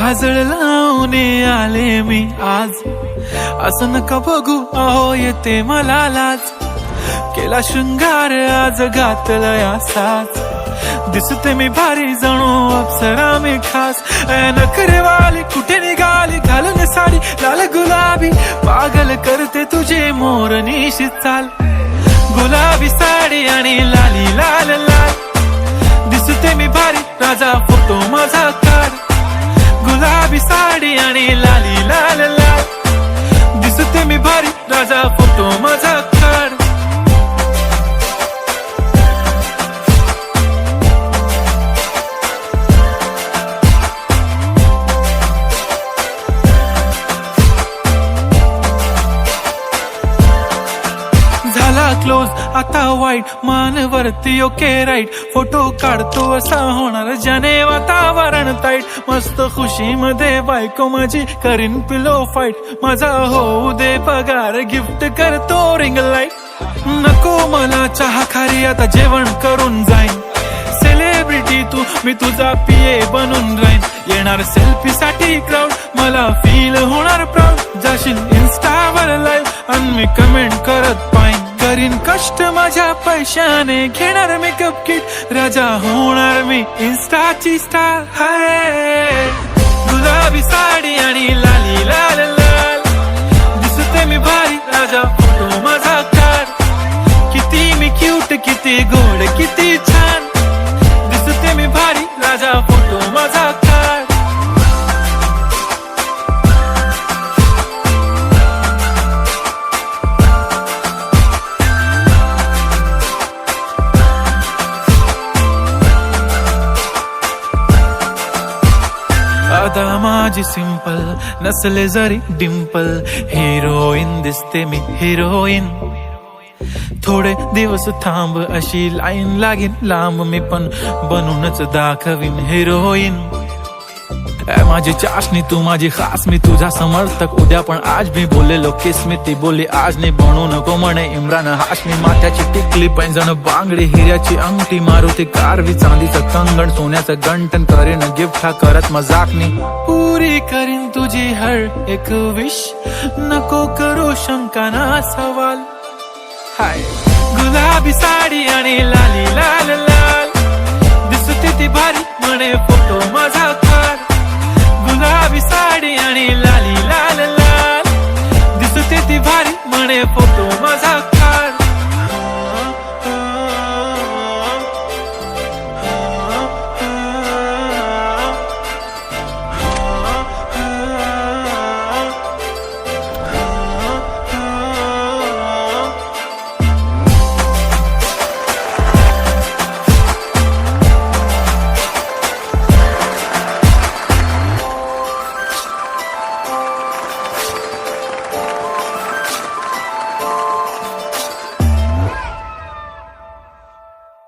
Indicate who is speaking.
Speaker 1: काजळ लावून आले मी आज, असं नका बघू अहो येते मला लाज. केला शृंगार आज घातला असाच, दिसते मी भारी जणू अप्सरा मी खास. नखरेवाली कुठे निघाली घालून साडी लाल गुलाबी, पागल करते तुझे मोरनीशी चाल. गुलाबी साडी आणि लाली लाल लाल, दिसते मी भारी राजा फोटो माझा काढ. गुलाबी साडी आणि लाली लाल लाल, दिसते मी भारी राजा फोटो माझा काढ. झाला क्लोज आता वाईट, मान वरती ओके राईट. फोटो काढतो असा होणार ज्याने वातावरण ताईट. मस्त खुशी मध्ये बायको माझी करीन पिलो फाईट. माझा होऊ दे पगार गिफ्ट करतो रिंग लाईट. नको मला चहा खारी आता जेवण करून जाईन. सेलिब्रिटी तू मी तुझा पिये बनून राहीन. येणार सेल्फी साठी क्राऊड मला फील होणार प्राऊड. जाशील इन्स्टावर लाईव्ह आणि मी कमेंट करत पाईन. करीन कष्ट माझ्या पैशाने घेणार मेकअप किट. राजा होणार मी इन्स्टाची स्टार. हाय गुलाबी साडी आणि लाली लाल लाल, दिसते मी भारी राजा फोटो माझा काढ. किती मी क्यूट किती गोड किती छान, दिसते मी भारी राजा फोटो माझा काढ. आता माझी सिंपल नसले जरी डिंपल, हिरोईन दिसते मी हिरोईन. थोडे दिवस थांब अशी लाईन लागेल लांब, मी पण बनूनच दाखवीन हिरोईन. माझी चाशनी तू माझी खास, मी तुझा समर्थक उद्या पण आज. मी बोललेलो किस मी ती बोलली आज नाही. बनू नको म्हणे इम्रान हाशमी. माथ्याची टिकली पैंजण बांगडी, हिऱ्याची अंगठी, मारुती कारवी, चांदीचं कंगण, सोन्याचं गंटन. करीन गिफ्ट हा करत मजाकनी. पुरी करीन तुझी हर एक विश, नको करू शंका ना सवाल. हाय गुलाबी साडी आणि लाली लाल लाल, दिसते ती भारी म्हणे फोटो माझा काढ. गुलाबी साडी आणि लाली लाल लाल, दिसते ती भारी म्हणे फोटो